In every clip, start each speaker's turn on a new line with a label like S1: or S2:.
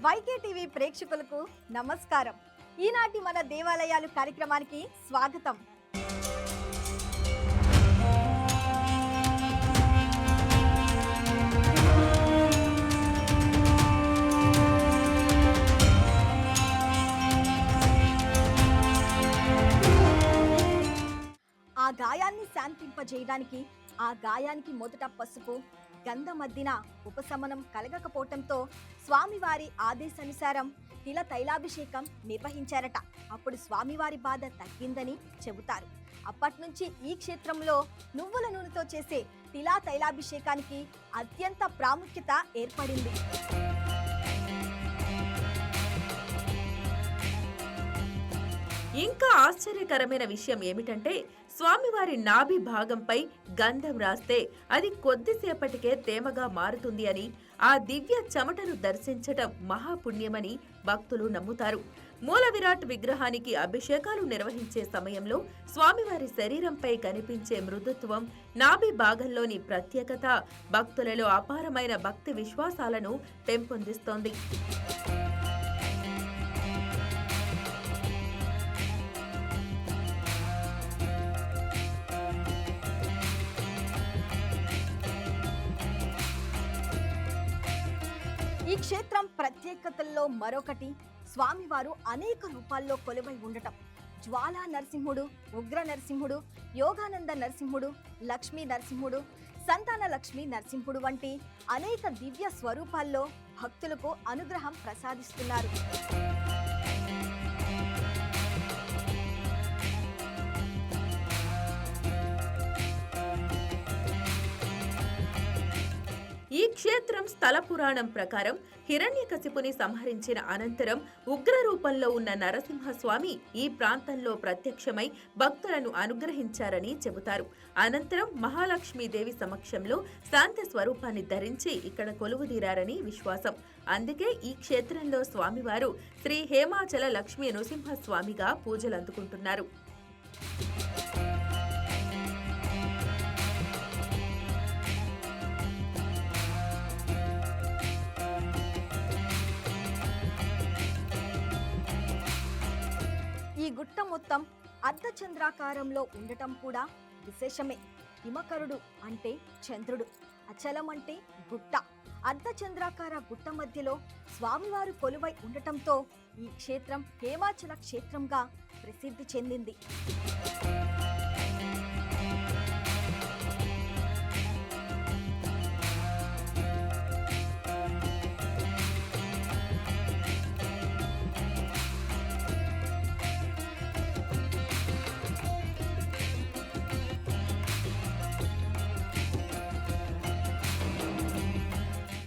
S1: YK TV ప్రేక్షకులకు నమస్కారం. ఈనాటి మన దేవాలయాలు కార్యక్రమానికి స్వాగతం. ఆ గాయాన్ని శాంతింపజేయడానికి ఆ గాయానికి మొదట పసుపు గంధమద్దిన ఉపశమనం కలగకపోవటంతో స్వామివారి ఆదేశానుసారం తిల తైలాభిషేకం నిర్వహించారట. అప్పుడు స్వామివారి బాధ తగ్గిందని చెబుతారు. అప్పట్నుంచి ఈ క్షేత్రంలో నువ్వుల నూనెతో చేసే తిలా తైలాభిషేకానికి అత్యంత ప్రాముఖ్యత ఏర్పడింది.
S2: ఇంకా ఆశ్చర్యకరమైన విషయం ఏమిటంటే స్వామివారి నాభి భాగంపై గంధం రాస్తే అది కొద్దిసేపటికే తేమగా మారుతుంది అని, ఆ దివ్య చెమటను దర్శించటం మహాపుణ్యమని భక్తులు నమ్ముతారు. మూల విరాట్ విగ్రహానికి అభిషేకాలు నిర్వహించే సమయంలో స్వామివారి శరీరంపై కనిపించే మృదుత్వం, నాభి భాగంలోని ప్రత్యేకత భక్తులలో అపారమైన భక్తి విశ్వాసాలను పెంపొందిస్తోంది.
S1: ఈ క్షేత్రం ప్రత్యేకతల్లో మరొకటి స్వామివారు అనేక రూపాల్లో కొలువై ఉండటం. జ్వాలా నరసింహుడు, ఉగ్ర నరసింహుడు, యోగానంద నరసింహుడు, లక్ష్మీ నరసింహుడు, సంతాన లక్ష్మీ నరసింహుడు వంటి అనేక దివ్య స్వరూపాల్లో భక్తులకు అనుగ్రహం ప్రసాదిస్తున్నారు.
S2: ఈ క్షేత్రం స్థల పురాణం ప్రకారం హిరణ్యకశిపుని సంహరించిన అనంతరం ఉగ్ర రూపంలో ఉన్న నరసింహస్వామి ఈ ప్రాంతంలో ప్రత్యక్షమై భక్తులను అనుగ్రహించారని చెబుతారు. అనంతరం మహాలక్ష్మీదేవి సమక్షంలో శాంత స్వరూపాన్ని ధరించి ఇక్కడ కొలువుదీరారని విశ్వాసం. అందుకే ఈ క్షేత్రంలో స్వామివారు శ్రీ హేమాచల లక్ష్మీ నృసింహస్వామిగా పూజలు అందుకుంటున్నారు.
S1: ఈ గుట్ట మొత్తం అర్ధచంద్రాకారంలో ఉండటం కూడా విశేషమే. హిమకరుడు అంటే చంద్రుడు, అచలం అంటే గుట్ట. అర్ధచంద్రాకార గుట్ట మధ్యలో స్వామివారు కొలువై ఉండటంతో ఈ క్షేత్రం హేమాచల క్షేత్రంగా ప్రసిద్ధి చెందింది.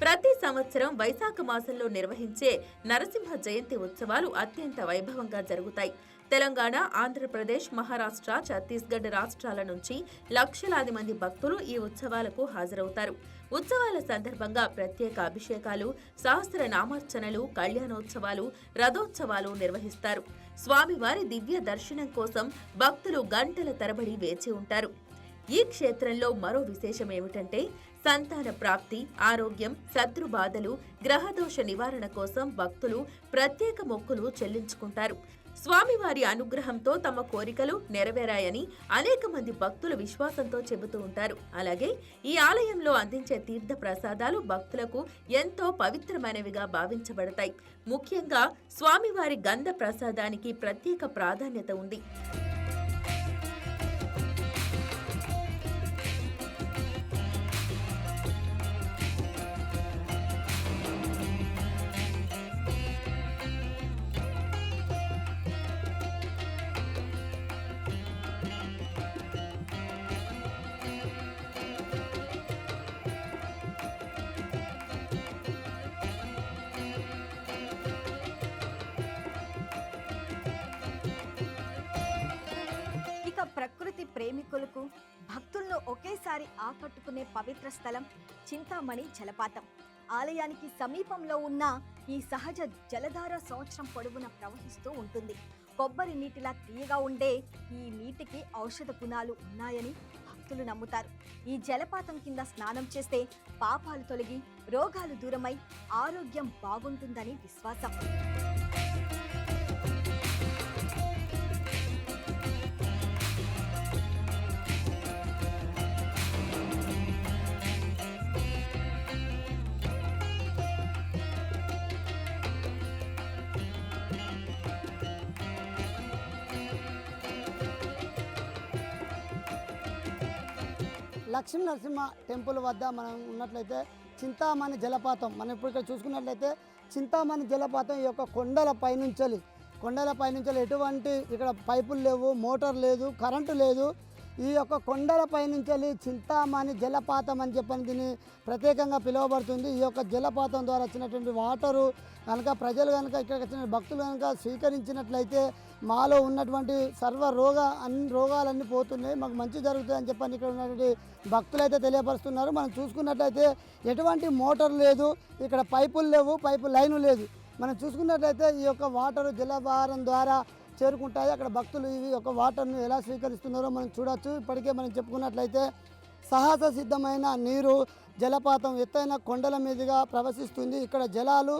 S2: ప్రతి సంవత్సరం వైశాఖ మాసంలో నిర్వహించే నరసింహ జయంతి ఉత్సవాలు అత్యంత వైభవంగా జరుగుతాయి. తెలంగాణ, ఆంధ్రప్రదేశ్, మహారాష్ట్ర, ఛత్తీస్గఢ్ రాష్ట్రాల నుంచి లక్షలాది మంది భక్తులు ఈ ఉత్సవాలకు హాజరవుతారు. ఉత్సవాల సందర్భంగా ప్రత్యేక అభిషేకాలు, సహస్రనామార్చనలు, కళ్యాణోత్సవాలు, రథోత్సవాలు నిర్వహిస్తారు. స్వామివారి దివ్య దర్శనం కోసం భక్తులు గంటల తరబడి వేచి ఉంటారు. ఈ క్షేత్రంలో మరో విశేషం ఏమిటంటే సంతాన ప్రాప్తి, ఆరోగ్యం, శత్రు బాధలు, గ్రహదోష నివారణ కోసం భక్తులు ప్రత్యేక మొక్కులు చెల్లించుకుంటారు. స్వామివారి అనుగ్రహంతో తమ కోరికలు నెరవేరాయని అనేక మంది భక్తులు విశ్వాసంతో చెబుతూ ఉంటారు. అలాగే ఈ ఆలయంలో అందించే తీర్థ ప్రసాదాలు భక్తులకు ఎంతో పవిత్రమైనవిగా భావించబడతాయి. ముఖ్యంగా స్వామివారి గంధ ప్రసాదానికి ప్రత్యేక ప్రాధాన్యత ఉంది.
S1: ప్రకృతి ప్రేమికులకు, భక్తులను ఒకేసారి ఆకట్టుకునే పవిత్ర స్థలం చింతామణి జలపాతం. ఆలయానికి సమీపంలో ఉన్న ఈ సహజ జలధార సంవత్సరం పొడవునా ప్రవహిస్తూ ఉంటుంది. కొబ్బరి నీటిలా తీయగా ఉండే ఈ నీటికి ఔషధ గుణాలు ఉన్నాయని భక్తులు నమ్ముతారు. ఈ జలపాతం కింద స్నానం చేస్తే పాపాలు తొలగి రోగాలు దూరమై ఆరోగ్యం బాగుంటుందని విశ్వాసం.
S3: లక్ష్మీ నరసింహ టెంపుల్ వద్ద మనం ఉన్నట్లయితే చింతామణి జలపాతం మనం ఇప్పుడు ఇక్కడ చూసుకున్నట్లయితే చింతామణి జలపాతం ఈ యొక్క కొండల పైనుంచి ఎటువంటి ఇక్కడ పైపులు లేవు, మోటార్ లేదు, కరెంటు లేదు. ఈ యొక్క కొండల పైనుంచి చింతామణి జలపాతం అని చెప్పని దీన్ని ప్రత్యేకంగా పిలువబడుతుంది. ఈ యొక్క జలపాతం ద్వారా వచ్చినటువంటి వాటరు కనుక ప్రజలు కనుక ఇక్కడికి వచ్చిన భక్తులు కనుక స్వీకరించినట్లయితే మాలో ఉన్నటువంటి అన్ని రోగాలన్నీ పోతున్నాయి, మాకు మంచి జరుగుతుంది అని చెప్పని ఇక్కడ ఉన్నటువంటి భక్తులు అయితే తెలియపరుస్తున్నారు. మనం చూసుకున్నట్లయితే ఎటువంటి మోటార్ లేదు, ఇక్కడ పైపులు లేవు, పైపు లైను లేదు. మనం చూసుకున్నట్లయితే ఈ యొక్క వాటరు జలభారం ద్వారా చేరుకుంటాయి. అక్కడ భక్తులు ఈ యొక్క వాటర్ను ఎలా స్వీకరిస్తున్నారో మనం చూడొచ్చు. ఇప్పటికే మనం చెప్పుకున్నట్లయితే సాహస సిద్ధమైన నీరు జలపాతం ఎత్తైన కొండల మీదుగా ప్రవహిస్తుంది. ఇక్కడ జలాలు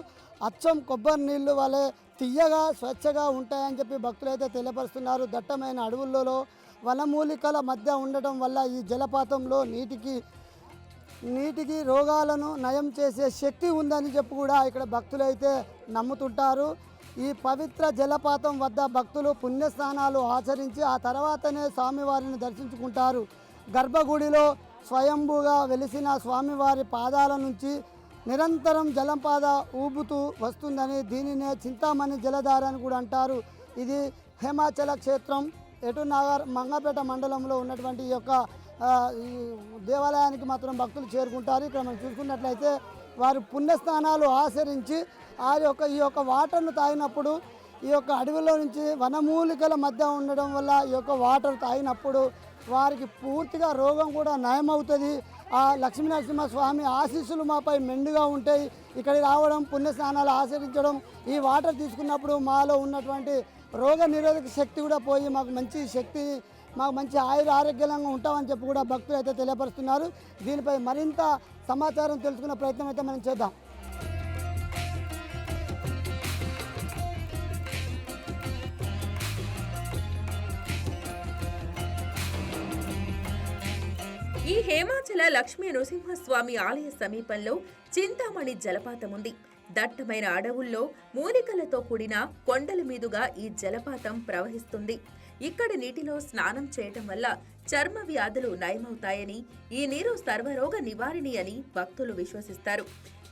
S3: అచ్చం కొబ్బరి నీళ్లు వలె తియ్యగా స్వచ్ఛగా ఉంటాయని చెప్పి భక్తులు అయితే తెలియపరుస్తున్నారు. దట్టమైన అడవులలో వనమూలికల మధ్య ఉండటం వల్ల ఈ జలపాతంలో నీటికి రోగాలను నయం చేసే శక్తి ఉందని చెప్పి కూడా ఇక్కడ భక్తులు అయితే నమ్ముతుంటారు. ఈ పవిత్ర జలపాతం వద్ద భక్తులు పుణ్యస్నానాలు ఆచరించి ఆ తర్వాతనే స్వామివారిని దర్శించుకుంటారు. గర్భగుడిలో స్వయంభూగా వెలిసిన స్వామివారి పాదాల నుంచి నిరంతరం జలంపాద ఊబుతూ వస్తుందని దీనినే చింతామణి జలధార అని కూడా అంటారు. ఇది హిమాచల క్షేత్రం ఎటునగర్ మంగపేట మండలంలో ఉన్నటువంటి ఈ యొక్క ఈ దేవాలయానికి మాత్రం భక్తులు చేరుకుంటారు. ఇక్కడ మనం చూసుకున్నట్లయితే వారు పుణ్యస్నానాలు ఆచరించి ఈ యొక్క వాటర్ను తాగినప్పుడు ఈ యొక్క అడవిలో నుంచి వనమూలికల మధ్య ఉండడం వల్ల ఈ యొక్క వాటర్ తాగినప్పుడు వారికి పూర్తిగా రోగం కూడా నయమవుతుంది. ఆ లక్ష్మీనరసింహ స్వామి ఆశీస్సులు మాపై మెండుగా ఉంటాయి. ఇక్కడికి రావడం, పుణ్యస్నానాలు ఆచరించడం, ఈ వాటర్ తీసుకున్నప్పుడు మాలో ఉన్నటువంటి రోగ నిరోధక శక్తి కూడా పోయి మాకు మంచి ఆరోగ్యంగా ఉంటామని చెప్పి కూడా భక్తులు అయితే తెలియపరుస్తున్నారు. దీనిపై మరింత సమాచారం తెలుసుకునే ప్రయత్నం అయితే మనం చేద్దాం.
S2: ఈ హేమాచల లక్ష్మీ నృసింహస్వామి ఆలయ సమీపంలో చింతామణి జలపాతం ఉంది. దట్టమైన అడవుల్లో మూలికలతో కూడిన కొండల మీదుగా ఈ జలపాతం ప్రవహిస్తుంది. ఇక్కడి నీటిలో స్నానం చేయటం వల్ల చర్మ వ్యాధులు నయమవుతాయని, ఈ నీరు సర్వరోగ నివారిణి అని భక్తులు విశ్వసిస్తారు.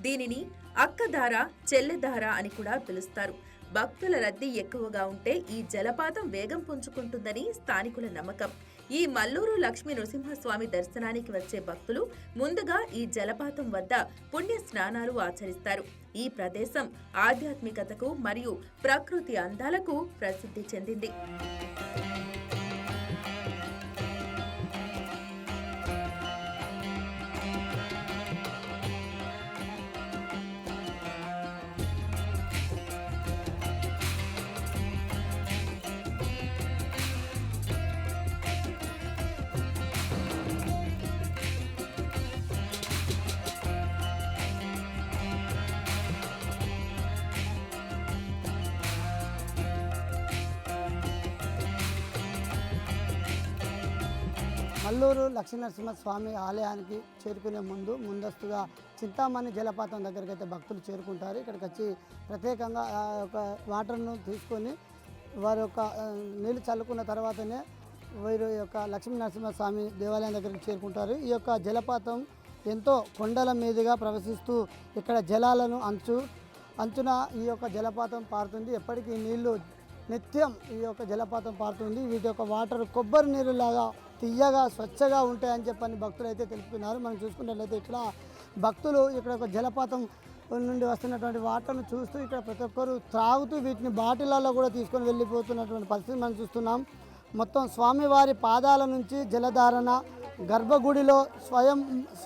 S2: దీనిని అక్కధార, చెల్లెధార అని కూడా పిలుస్తారు. భక్తుల రద్దీ ఎక్కువగా ఉంటే ఈ జలపాతం వేగం పుంజుకుంటుందని స్థానికుల నమ్మకం. ఈ మల్లూరు లక్ష్మీ నృసింహస్వామి దర్శనానికి వచ్చే భక్తులు ముందుగా ఈ జలపాతం వద్ద పుణ్య స్నానాలు ఆచరిస్తారు. ఈ ప్రదేశం ఆధ్యాత్మికతకు మరియు ప్రకృతి అందాలకు ప్రసిద్ధి చెందింది.
S3: మల్లూరు లక్ష్మీనరసింహ స్వామి ఆలయానికి చేరుకునే ముందస్తుగా చింతామణి జలపాతం దగ్గరికి అయితే భక్తులు చేరుకుంటారు. ఇక్కడికి వచ్చి ప్రత్యేకంగా ఆ యొక్క వాటర్ను తీసుకొని వారి యొక్క నీళ్ళు చల్లుకున్న తర్వాతనే వీరు యొక్క లక్ష్మీనరసింహ స్వామి దేవాలయం దగ్గరికి చేరుకుంటారు. ఈ యొక్క జలపాతం ఎంతో కొండల మీదుగా ప్రవహిస్తూ ఇక్కడ జలాలను అంచున ఈ యొక్క జలపాతం పారుతుంది. ఎప్పటికీ నీళ్లు నిత్యం ఈ యొక్క జలపాతం పారుతుంది. వీటి యొక్క వాటర్ కొబ్బరి నీరులాగా తియ్యగా స్వచ్ఛగా ఉంటాయని చెప్పని భక్తులు అయితే తెలుపుతున్నారు. మనం చూసుకున్నట్లయితే ఇక్కడ భక్తులు ఇక్కడ ఒక జలపాతం నుండి వస్తున్నటువంటి వాటర్ను చూస్తూ ఇక్కడ ప్రతి ఒక్కరు త్రాగుతూ వీటిని బాటిళ్లలో కూడా తీసుకొని వెళ్ళిపోతున్నటువంటి పరిస్థితి మనం చూస్తున్నాం. మొత్తం స్వామివారి పాదాల నుంచి జలధారణ, గర్భగుడిలో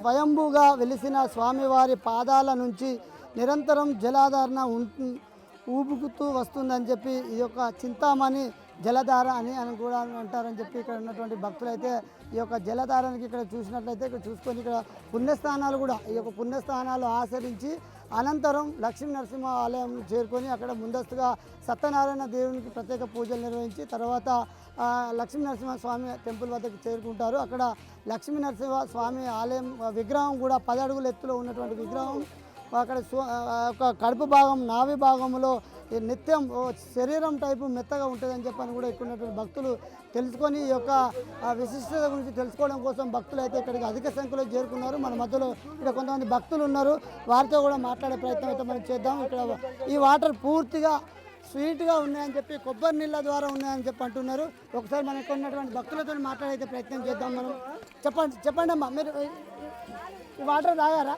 S3: స్వయంభూగా వెలిసిన స్వామివారి పాదాల నుంచి నిరంతరం జలాధారణ ఊబుకుతూ వస్తుందని చెప్పి ఈ యొక్క చింతామణి జలధార అని కూడా అంటారని చెప్పి ఇక్కడ ఉన్నటువంటి భక్తులు అయితే ఈ యొక్క జలధారానికి ఇక్కడ చూసినట్లయితే ఇక్కడ చూసుకొని ఇక్కడ పుణ్యస్థానాలు కూడా ఈ యొక్క పుణ్యస్థానాలు ఆచరించి అనంతరం లక్ష్మీ నరసింహ ఆలయం చేరుకొని అక్కడ ముందస్తుగా సత్యనారాయణ దేవునికి ప్రత్యేక పూజలు నిర్వహించి తర్వాత లక్ష్మీ నరసింహ స్వామి టెంపుల్ వద్దకు చేరుకుంటారు. అక్కడ లక్ష్మీ నరసింహ స్వామి ఆలయం విగ్రహం కూడా 10 అడుగుల ఎత్తులో ఉన్నటువంటి విగ్రహం అక్కడ ఒక కడుపు భాగం నాభి భాగంలో నిత్యం శరీరం టైపు మెత్తగా ఉంటుందని చెప్పని కూడా ఇక్కడ ఉన్నటువంటి భక్తులు తెలుసుకొని ఈ యొక్క విశిష్టత గురించి తెలుసుకోవడం కోసం భక్తులు అయితే ఇక్కడికి అధిక సంఖ్యలో చేరుకున్నారు. మన మధ్యలో ఇక్కడ కొంతమంది భక్తులు ఉన్నారు, వారితో కూడా మాట్లాడే ప్రయత్నం అయితే మనం చేద్దాం. ఇక్కడ ఈ వాటర్ పూర్తిగా స్వీట్గా ఉన్నాయని చెప్పి కొబ్బరి నీళ్ళ ద్వారా ఉన్నాయని చెప్పి అంటున్నారు. ఒకసారి మనం ఇక్కడ ఉన్నటువంటి భక్తులతో మాట్లాడే ప్రయత్నం చేద్దాం. మనం చెప్పండి అమ్మా, మీరు ఈ వాటర్ తాగారా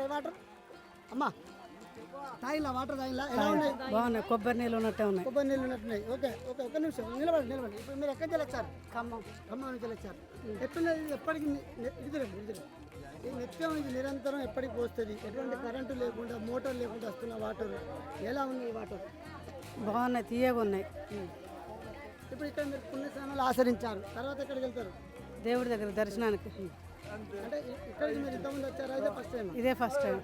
S3: ఈ వాటర్ అమ్మా తాగిలా వాటర్ తాగిలా ఎలా ఉన్నాయి?
S4: బాగున్నాయి, కొబ్బరి నీళ్ళు ఉన్నట్టే ఉన్నాయి.
S3: కొబ్బరి నీళ్ళు ఉన్నట్టున్నాయి. ఓకే ఓకే, ఒక నిమిషం నిలబడి. ఇప్పుడు మీరు ఎక్కడి నుంచి వచ్చారు? ఖమ్మం నుంచి వచ్చారు. ఎట్లున్నది? ఎప్పటికి ఈ నిత్యం ఇది నిరంతరం ఎప్పటికి పోస్తుంది? ఎటువంటి కరెంటు లేకుండా మోటార్ లేకుండా వస్తున్న వాటర్ ఎలా ఉంది? ఈ వాటర్
S4: బాగున్నాయి, తీయగా ఉన్నాయి.
S3: ఇప్పుడు ఇక్కడ మీరు పుణ్యస్థానాలు ఆచరించారు, తర్వాత ఎక్కడికి వెళ్తారు?
S4: దేవుడి దగ్గర దర్శనానికి.
S3: అంటే ఇక్కడికి మీరు ఇంతకుముందు వచ్చారా? ఇదే ఫస్ట్ టైం?
S4: ఇదే ఫస్ట్ టైం.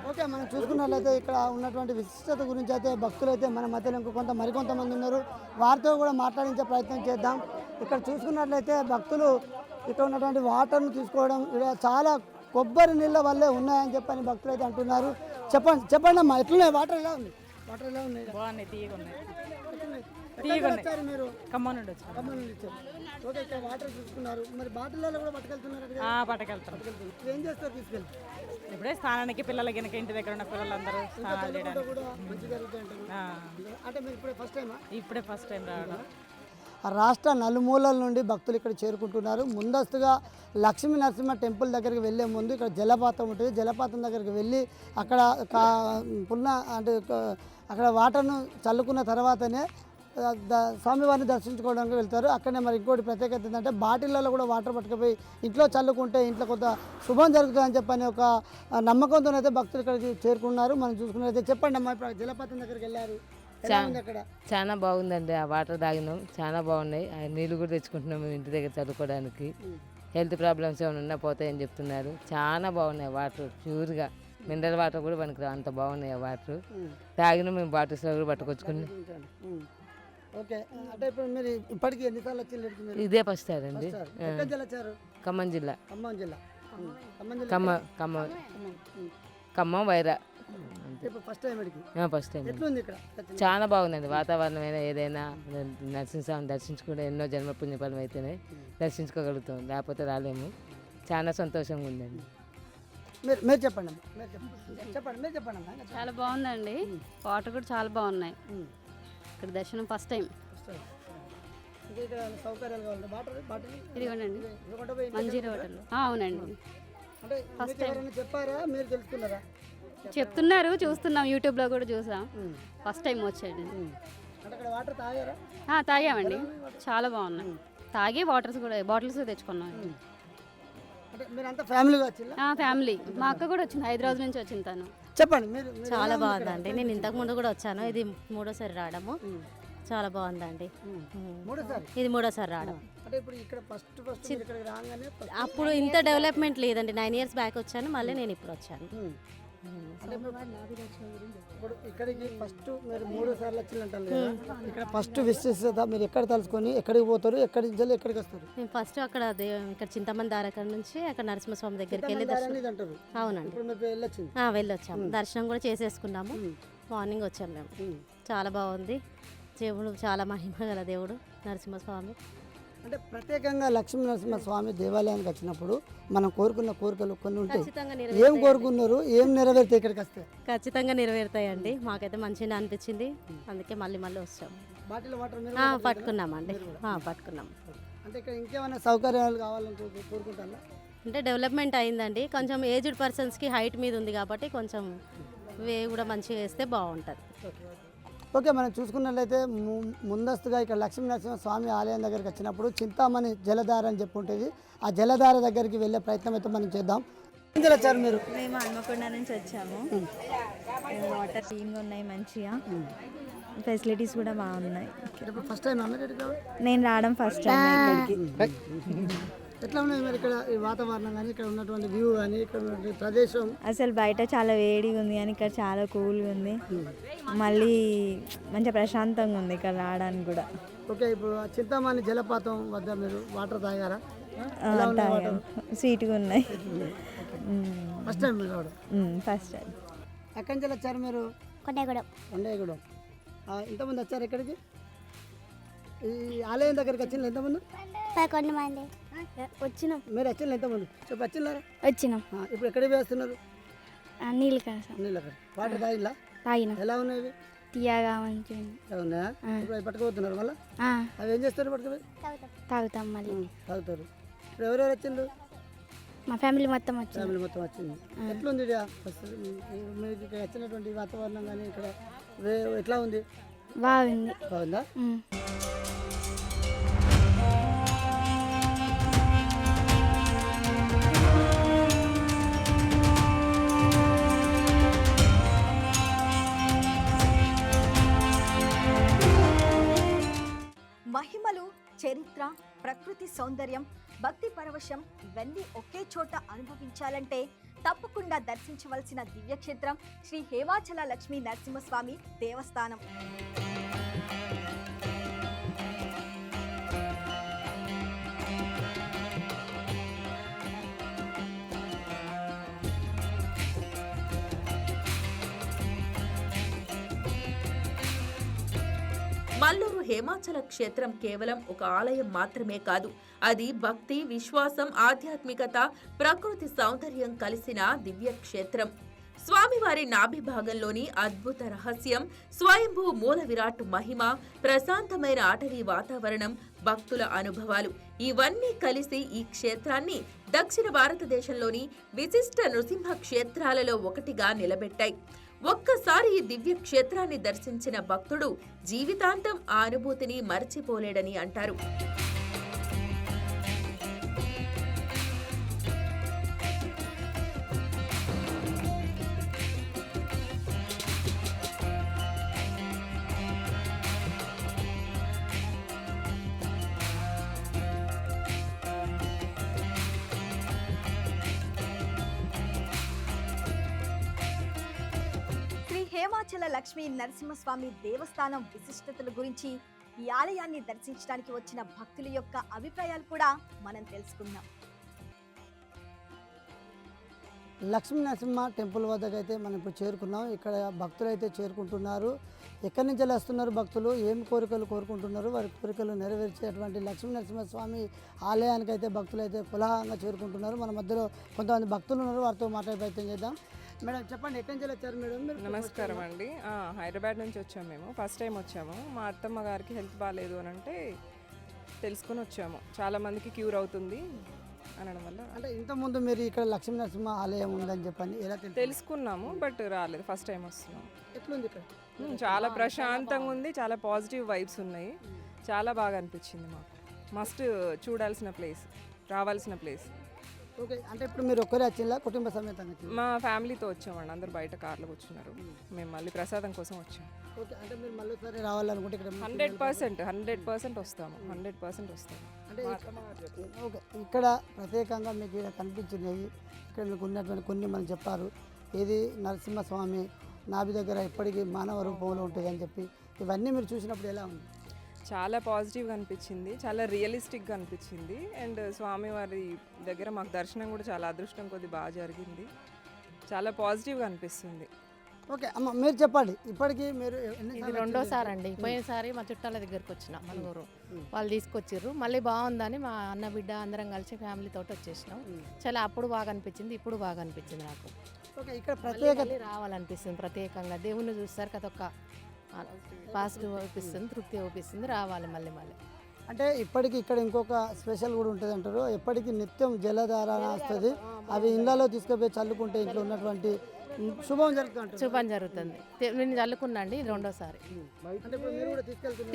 S3: ఓకే, మనం చూసుకున్నట్లయితే ఇక్కడ ఉన్నటువంటి విశిష్టత గురించి అయితే భక్తులు అయితే మన మధ్యలో మరికొంతమంది ఉన్నారు, వారితో కూడా మాట్లాడించే ప్రయత్నం చేద్దాం. ఇక్కడ చూసుకున్నట్లయితే భక్తులు ఇక్కడ ఉన్నటువంటి వాటర్ను తీసుకోవడం ఇక్కడ చాలా కొబ్బరి నీళ్ళ వల్లే ఉన్నాయని చెప్పని భక్తులు అయితే అంటున్నారు. చెప్పండి అమ్మా, ఎట్లున్నాయి వాటర్? ఎలా ఉంది వాటర్? ఎలా ఉన్నాయి?
S4: బాగున్నాయి, తీయగా ఉన్నాయి.
S3: వచ్చారు మీరు?
S4: ఖమ్మం నుండి వచ్చారు.
S3: ఖమ్మం నుండి వచ్చారు. ఓకే, ఇక్కడ వాటర్ చూసుకున్నారు, మరి బాటిల్లో కూడా పట్టుకెళ్తున్నారు?
S4: పట్టుకెళ్తారు.
S3: ఏం చేస్తారు తీసుకెళ్ళి?
S4: ఇప్పుడే స్నానానికి పిల్లలకి ఇంటి దగ్గర ఉన్న పిల్లలందరూ స్నానాలు చేయడానికి
S3: కూడా మంచి జరుగుతుంటారు. అంటే మీరు ఇప్పుడే ఫస్ట్ టైమా?
S4: ఇప్పుడే ఫస్ట్ టైం రావడం.
S3: రాష్ట్ర నలుమూలల నుండి భక్తులు ఇక్కడ చేరుకుంటున్నారు. ముందస్తుగా లక్ష్మీ నరసింహ టెంపుల్ దగ్గరికి వెళ్ళే ముందు ఇక్కడ జలపాతం ఉంటుంది. జలపాతం దగ్గరికి వెళ్ళి అక్కడ అక్కడ వాటర్ను చల్లుకున్న తర్వాతనే స్వామివారిని దర్శించుకోవడానికి వెళ్తారు. అక్కడనే మరి ఇంకోటి ప్రత్యేకత ఏంటంటే బాటిళ్ళలో కూడా వాటర్ పట్టుకుపోయి ఇంట్లో చల్లుకుంటే ఇంట్లో కొంత శుభం జరుగుతుందని చెప్పని ఒక నమ్మకంతో అయితే భక్తులు ఇక్కడికి చేరుకున్నారు. మనం చూసుకున్నట్లయితే చెప్పండి అమ్మా, ఇప్పుడు జలపాతం దగ్గరికి వెళ్ళారు,
S5: చాలా బాగుందండి. ఆ వాటర్ తాగినాం, చాలా బాగున్నాయి. ఆ నీళ్ళు కూడా తెచ్చుకుంటున్నాం మేము ఇంటి దగ్గర చదువుకోవడానికి. హెల్త్ ప్రాబ్లమ్స్ ఏమైనా ఉన్నా పోతాయని చెప్తున్నారు. చాలా బాగున్నాయి వాటర్, ప్యూర్గా మినరల్ వాటర్ కూడా పనికిరా అంత బాగున్నాయి ఆ వాటర్. తాగినా మేము బాటిల్స్లో కూడా పట్టుకొచ్చుకుని.
S3: ఓకే, అంటే ఇప్పుడు మీరు ఇప్పటికి ఎన్నిసార్లు వచ్చి?
S5: ఇదే ఫస్ట్ టైం అండి. ఖమ్మం జిల్లా, Khammam Wyra.
S3: First time.
S5: First time. చాలా బాగుందండి వాతావరణం. అయినా ఏదైనా నరసింహస్వామిని దర్శించుకుంటే ఎన్నో జన్మ పుణ్యఫలం అయితేనే దర్శించుకోగలుగుతాం, లేకపోతే రాలేము. చాలా సంతోషంగా ఉందండి.
S3: మీరు చెప్పండి.
S6: చాలా బాగుందండి, వాటర్ కూడా చాలా బాగున్నాయి. ఇక్కడ దర్శనం ఫస్ట్ టైం. ఇదిగోండి మంజీరా హోటల్. అవునండి, ఫస్ట్ టైం. చెప్తున్నారు, చూస్తున్నాం, యూట్యూబ్లో కూడా చూసాం. ఫస్ట్ టైం వచ్చాడు. తాగామండి, చాలా బాగున్నాయి. తాగి బాటిల్స్ తెచ్చుకున్నాం. ఫ్యామిలీ, మా అక్క కూడా వచ్చింది, హైదరాబాద్ నుంచి వచ్చింది తను.
S3: చెప్పండి.
S7: చాలా బాగుందండి, నేను ఇంతకు ముందు కూడా వచ్చాను, ఇది 3వ సారి రావడము. చాలా బాగుందండి, ఇది 3వ సారి రావడం. అప్పుడు ఇంత డెవలప్మెంట్ లేదండి, 9 years బ్యాక్ వచ్చాను, మళ్ళీ నేను ఇప్పుడు వచ్చాను.
S3: ఇక్కడికి ఫస్ట్ మీరు 3 సార్లు వచ్చిందంటారు కదా, ఇక్కడ ఫస్ట్ విశిష్టత మీరు ఎక్కడ తెలుసుకొని ఎక్కడికి పోతారు, ఎక్కడి నుంచి ఎక్కడికి వస్తారు?
S7: మేము ఫస్ట్ అక్కడ ఇక్కడ చింతమంది దారకడ నుంచి అక్కడ నరసింహస్వామి దగ్గరికి వెళ్ళి అవునండి వెళ్ళొచ్చాము, దర్శనం కూడా చేసేసుకున్నాము. మార్నింగ్ వచ్చాము మేము. చాలా బాగుంది, దేవుడు చాలా మహిమ గల దేవుడు నరసింహస్వామి.
S3: అంటే ప్రత్యేకంగా లక్ష్మీ నరసింహస్వామి దేవాలయానికి వచ్చినప్పుడు మనం కోరుకున్న కోరికలు కొన్ని ఉంటాయి. ఏం కోరుకున్నారు, ఏం నెరవేరుతాయి ఇక్కడికి వస్తే?
S7: ఖచ్చితంగా నెరవేరుతాయండి, మాకైతే మంచిగా అనిపించింది, అందుకే మళ్ళీ వచ్చాము.
S3: బాటిల్ వాటర్
S7: పట్టుకున్నామండి, పట్టుకున్నాం.
S3: అంటే ఇక్కడ ఇంకేమైనా సౌకర్యాలు కావాలని కోరుకుంటారా?
S7: అంటే డెవలప్మెంట్ అయిందండి, కొంచెం ఏజ్డ్ పర్సన్స్కి హైట్ మీద ఉంది కాబట్టి కొంచెం వే కూడా మంచిగా వేస్తే బాగుంటుంది.
S3: ఓకే, మనం చూసుకున్నట్లయితే ముందస్తుగా ఇక్కడ లక్ష్మీ నరసింహ స్వామి ఆలయం దగ్గరికి వచ్చినప్పుడు చింతామణి జలధార అని చెప్పి ఉంటుంది. ఆ జలధార దగ్గరికి వెళ్ళే ప్రయత్నం అయితే మనం చేద్దాం. నుంచి వచ్చారు మీరు?
S8: మేము హన్మకొండ నుంచి వచ్చాము. వాటర్ క్లీన్గా ఉన్నాయి, మంచిగా ఫెసిలిటీస్ కూడా బాగున్నాయి.
S3: ఫస్ట్ టైం
S8: నేను రావడం ఫస్ట్ టైం ఇక్కడికి.
S3: ఎట్లా ఉన్నాయి మరి ఇక్కడ ఈ వాతావరణం కానీ ఇక్కడ ఉన్నటువంటి వ్యూ కానీ ఇక్కడ ఉన్నటువంటి ప్రదేశం?
S8: అసలు బయట చాలా వేడిగా ఉంది కానీ ఇక్కడ చాలా కూల్గా ఉంది, మళ్ళీ మంచిగా ప్రశాంతంగా ఉంది ఇక్కడ రావడానికి కూడా.
S3: ఓకే, ఇప్పుడు చింతామణి జలపాతం వద్ద మీరు వాటర్ తాగారా?
S8: స్వీట్గా ఉన్నాయి.
S3: ఫస్ట్ టైం మీరు రావడం?
S8: First time.
S3: ఎక్కడి నుంచి వచ్చారు మీరు? కొండగూడెం. ఎంతమంది వచ్చారు ఇక్కడికి? ఈ ఆలయం దగ్గరికి వచ్చిన ఎంతమంది?
S9: 11 మంది వచ్చినాం.
S3: మీరు వచ్చిన ఎంతమంది చెప్పి వచ్చినారా?
S9: వచ్చినాం.
S3: ఇప్పుడు ఎక్కడికి వేస్తున్నారు?
S9: నీళ్ళు కాసం
S3: నీళ్ళక్కడ వాటర్ తాగిలా?
S9: తాగినాం.
S3: ఎలా ఉన్నాయి?
S9: తీయగా మంచిగా
S3: ఉన్నాయా? ఇప్పుడు అవి పట్టుకుపోతున్నారు మళ్ళీ? అవి ఏం చేస్తారు? పట్టుకుపోయి
S9: తాగుతాం మళ్ళీ.
S3: తాగుతారు. ఇప్పుడు ఎవరెవరు వచ్చిండ్రు?
S9: మా ఫ్యామిలీ మొత్తం వచ్చింది.
S3: ఫ్యామిలీ మొత్తం వచ్చింది. ఎట్లుంది మీకు ఇక్కడ వచ్చినటువంటి వాతావరణం కానీ ఇక్కడ ఎట్లా ఉంది?
S9: బాగుంది.
S3: బాగుందా?
S1: మహిమలు, చరిత్ర, ప్రకృతి సౌందర్యం, భక్తి పరవశం ఇవన్నీ ఒకే చోట అనుభవించాలంటే తప్పకుండా దర్శించవలసిన దివ్యక్షేత్రం శ్రీ హేమాచల లక్ష్మీ నరసింహస్వామి దేవస్థానం.
S2: మల్లూరు హేమాచల క్షేత్రం కేవలం ఒక ఆలయం మాత్రమే కాదు, అది భక్తి, విశ్వాసం, ఆధ్యాత్మికత, ప్రకృతి సౌందర్యం కలిసిన దివ్య క్షేత్రం. స్వామివారి నాభి భాగంలోని అద్భుత రహస్యం, స్వయంభూ మూల విరాట్ మహిమ, ప్రశాంతమైన అటవీ వాతావరణం, భక్తుల అనుభవాలు ఇవన్నీ కలిసి ఈ క్షేత్రాన్ని దక్షిణ భారతదేశంలోని విశిష్ట నృసింహ క్షేత్రాలలో ఒకటిగా నిలబెట్టాయి. ఒక్కసారి ఈ దివ్య క్షేత్రాన్ని దర్శించిన భక్తుడు జీవితాంతం ఆ అనుభూతిని మరచిపోలేడని అంటారు.
S1: హేమాచల లక్ష్మీ నరసింహస్వామి దేవస్థానం విశిష్టతల గురించి, ఈ ఆలయాన్ని దర్శించడానికి వచ్చిన భక్తుల యొక్క అభిప్రాయాలు కూడా మనం తెలుసుకుందాం.
S3: లక్ష్మీ నరసింహ టెంపుల్ వద్దకైతే మనం ఇప్పుడు చేరుకున్నాం. ఇక్కడ భక్తులు అయితే చేరుకుంటున్నారు. ఎక్కడి నుంచి వస్తున్నారు భక్తులు, ఏం కోరికలు కోరుకుంటున్నారు, వారి కోరికలు నెరవేర్చేటువంటి లక్ష్మీ నరసింహస్వామి ఆలయానికి అయితే భక్తులు అయితే కులాహంగా చేరుకుంటున్నారు. మన మధ్యలో కొంతమంది భక్తులు ఉన్నారు, వారితో మాట్లాడే ప్రయత్నం చేద్దాం. మేడం చెప్పండి, ఎక్కడి నుంచి వచ్చారు మేడం?
S10: నమస్కారం అండి. హైదరాబాద్ నుంచి వచ్చాము. మేము ఫస్ట్ టైం వచ్చాము. మా అత్తమ్మ గారికి హెల్త్ బాగాలేదు అని అంటే తెలుసుకొని వచ్చాము. చాలామందికి క్యూర్ అవుతుంది అనడం వల్ల.
S3: అంటే ఇంతకుముందు మీరు ఇక్కడ లక్ష్మీ నరసింహ ఆలయం ఉందని చెప్పండి, ఎలా
S10: తెలుసుకున్నాము, బట్ రాలేదు. ఫస్ట్ టైం వస్తున్నాము.
S3: ఎట్లుంది ఇక్కడ?
S10: చాలా ప్రశాంతంగా ఉంది, చాలా పాజిటివ్ వైబ్స్ ఉన్నాయి. చాలా బాగా అనిపించింది మాకు. మస్ట్ చూడాల్సిన ప్లేస్, రావాల్సిన ప్లేస్.
S3: ఓకే, అంటే ఇప్పుడు మీరు ఒక్కరే వచ్చిందా కుటుంబ సమేతంగా?
S10: మా ఫ్యామిలీతో వచ్చామండి. అందరు బయట కార్లో కూర్చున్నారు. మేము మళ్ళీ ప్రసాదం కోసం వచ్చాము.
S3: ఓకే, అంటే మీరు మళ్ళీ సరే రావాలనుకుంటే ఇక్కడ
S10: 100% వస్తాము. 100% వస్తాము.
S3: అంటే ఓకే, ఇక్కడ ప్రత్యేకంగా మీకు ఇక్కడ కనిపించినవి, ఇక్కడ మీకు ఉన్నటువంటి కొన్ని మనం చెప్పారు. ఇది నరసింహస్వామి నాభి దగ్గర ఎప్పటికీ మానవ రూపంలో ఉంటుంది అని చెప్పి, ఇవన్నీ మీరు చూసినప్పుడు ఎలా ఉంది?
S10: చాలా పాజిటివ్గా అనిపించింది, చాలా రియలిస్టిక్గా అనిపించింది. అండ్ స్వామివారి దగ్గర మాకు దర్శనం కూడా చాలా అదృష్టం కొద్ది బాగా జరిగింది. చాలా పాజిటివ్గా అనిపిస్తుంది.
S3: ఓకే అమ్మ, మీరు చెప్పండి, ఇప్పటికీ మీరు
S7: ఇది రెండోసారి అండి. పోయినసారి మా చుట్టాల దగ్గరికి వచ్చిన మనుగురు వాళ్ళు తీసుకొచ్చిర్రు. మళ్ళీ బాగుందని మా అన్న బిడ్డ అందరం కలిసి ఫ్యామిలీ తోటి వచ్చేసినాం. చాలా అప్పుడు బాగా అనిపించింది, ఇప్పుడు బాగా అనిపించింది నాకు.
S3: ఓకే, ఇక్కడ ప్రత్యేకత
S7: రావాలనిపిస్తుంది. ప్రత్యేకంగా దేవుణ్ణి చూస్తారు కదా, ఒక పాజిటివ్ అనిపిస్తుంది, తృప్తి అనిపిస్తుంది, రావాలి మళ్ళీ మళ్ళీ.
S3: అంటే ఇప్పటికి ఇక్కడ ఇంకొక స్పెషల్ కూడా ఉంటుంది అంటారు. ఎప్పటికీ నిత్యం జలధారణ వస్తుంది, అవి ఇళ్ళలో తీసుకుపోయి చల్లుకుంటే ఇంట్లో ఉన్నటువంటి శుభం జరుగుతుంది.
S7: శుభం జరుగుతుంది. నేను చల్లుకున్నా అండి, ఇది రెండోసారి.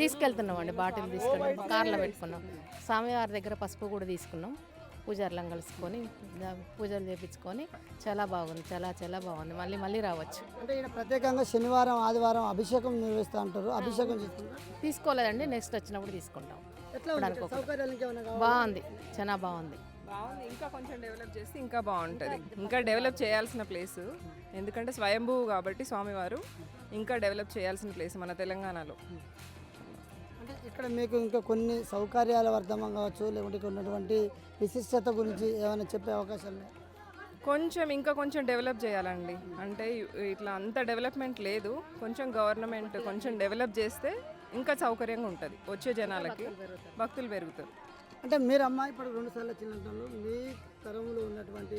S7: తీసుకెళ్తున్నాం అండి, బాటిల్ తీసుకున్నాం, కార్లో పెట్టుకున్నాం. స్వామివారి దగ్గర పసుపు కూడా తీసుకున్నాం,
S11: పూజారులను కలుసుకొని పూజలు చేయించుకొని చాలా బాగుంది, చాలా చాలా బాగుంది. మళ్ళీ మళ్ళీ రావచ్చు.
S3: అంటే ఇక్కడ ప్రత్యేకంగా శనివారం ఆదివారం అభిషేకం నిర్వహిస్తూ అంటారు, అభిషేకం
S11: తీసుకోలేదండి, నెక్స్ట్ వచ్చినప్పుడు తీసుకుంటాం.
S3: ఎట్లా ఉంది? సౌకర్యాలు ఇంకేమైనా కావాలా?
S11: బాగుంది, చాలా బాగుంది.
S10: బాగుంది. ఇంకా కొంచెం డెవలప్ చేస్తే ఇంకా బాగుంటుంది. ఇంకా డెవలప్ చేయాల్సిన ప్లేస్, ఎందుకంటే స్వయంభూ కాబట్టి స్వామివారు ఇంకా డెవలప్ చేయాల్సిన ప్లేస్ మన తెలంగాణలో.
S3: అంటే ఇక్కడ మీకు ఇంకా కొన్ని సౌకర్యాల వర్ధమం కావచ్చు, లేకుంటే ఇక్కడ ఉన్నటువంటి విశిష్టత గురించి ఏమైనా చెప్పే అవకాశాలు ఉన్నాయి?
S10: ఇంకా కొంచెం డెవలప్ చేయాలండి. అంటే ఇట్లా అంత డెవలప్మెంట్ లేదు. కొంచెం గవర్నమెంట్ కొంచెం డెవలప్ చేస్తే ఇంకా సౌకర్యంగా ఉంటుంది, వచ్చే జనాలకి భక్తులు పెరుగుతారు.
S3: అంటే మీరు అమ్మాయి ఇప్పుడు 2 సార్లు వచ్చినట్టు మీ తరంలో ఉన్నటువంటి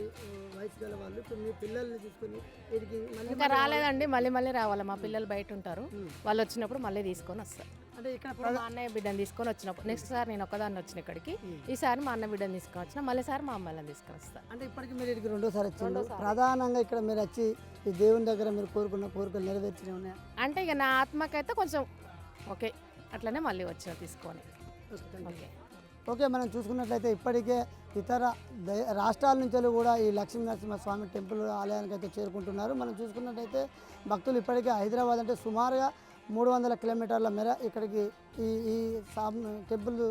S3: వయసు గల వాళ్ళు ఇప్పుడు మీ పిల్లల్ని తీసుకుని వీటికి
S11: ఇంకా రాలేదండి, మళ్ళీ మళ్ళీ రావాలి. మా పిల్లలు బయట ఉంటారు, వాళ్ళు వచ్చినప్పుడు మళ్ళీ తీసుకొని వస్తారు.
S3: అంటే ఇక్కడ
S11: మా అన్నయ్య బిడ్డను తీసుకొని వచ్చినప్పుడు నెక్స్ట్ సారి నేను ఒక్కదాన్ని వచ్చిన ఇక్కడికి, ఈసారి మా అన్న బిడ్డను తీసుకొని వచ్చిన, మళ్ళీ సారి మా అమ్మాయిలను తీసుకొని వస్తాను.
S3: అంటే ఇప్పటికి మీరు ఇక్కడికి 2వ సారి వచ్చారు. ప్రధానంగా ఇక్కడ మీరు వచ్చి ఈ దేవుని దగ్గర మీరు కోరుకున్న కోరికలు నెరవేర్చినవి ఉన్నాయా?
S11: అంటే ఇక నా ఆత్మకైతే కొంచెం ఓకే, అట్లనే మళ్ళీ వచ్చిన తీసుకొని. ఓకే
S3: ఓకే, మనం చూసుకున్నట్లయితే ఇప్పటికే ఇతర రాష్ట్రాల నుంచి కూడా ఈ లక్ష్మీ నరసింహస్వామి టెంపుల్ ఆలయానికి అయితే చేరుకుంటున్నారు. మనం చూసుకున్నట్లయితే భక్తులు ఇప్పటికే హైదరాబాద్ అంటే సుమారుగా 300 కిలోమీటర్ల మేర ఇక్కడికి ఈ టెంపుల్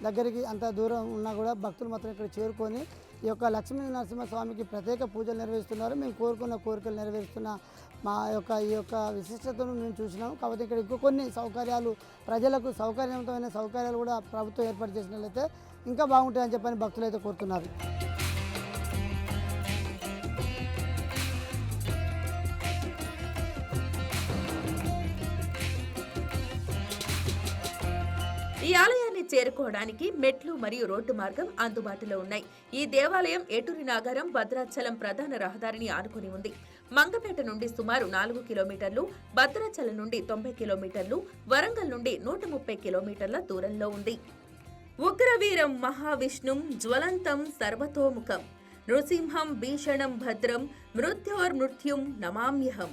S3: దగ్గరికి అంత దూరం ఉన్నా కూడా భక్తులు మాత్రం ఇక్కడ చేరుకొని ఈ యొక్క లక్ష్మీ నరసింహస్వామికి ప్రత్యేక పూజలు నిర్వహిస్తున్నారు. మేము కోరుకున్న కోరికలు నెరవేరుస్తున్న ఈ యొక్క విశిష్టతను మేము చూసినాం. కాబట్టి ఇక్కడ ఇంకో కొన్ని సౌకర్యాలు, ప్రజలకు సౌకర్యవంతమైన సౌకర్యాలు కూడా ప్రభుత్వం ఏర్పాటు చేసినట్లయితే ఇంకా బాగుంటాయని చెప్పని భక్తులు అయితే కోరుతున్నారు.
S2: ఈ ఆలయాన్ని చేరుకోవడానికి మెట్లు మరియు రోడ్డు మార్గం అందుబాటులో ఉన్నాయి. ఈ దేవాలయం ఏటూరి నాగారం భద్రాచలం ప్రధాన రహదారిని ఆనుకుని ఉంది. మంగపేట నుండి సుమారు 4 కిలోమీటర్లు, భద్రాచలం నుండి 90 కిలోమీటర్లు, వరంగల్ నుండి 130 కిలోమీటర్ల దూరంలో ఉంది. ఉగ్రవీరం మహావిష్ణుం జ్వలంతం సర్వతోముఖం నృసింహం భీషణం భద్రం మృత్యోర్మృత్యుం నమామ్యహం.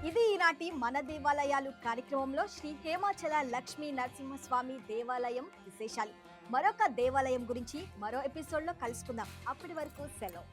S1: ఇది ఈనాటి మన దేవాలయాలు కార్యక్రమంలో శ్రీ హేమాచల లక్ష్మీ నరసింహస్వామి దేవాలయం విశేషాలు. మరొక దేవాలయం గురించి మరో ఎపిసోడ్లో కలుసుకుందాం. అప్పటి వరకు సెలవు.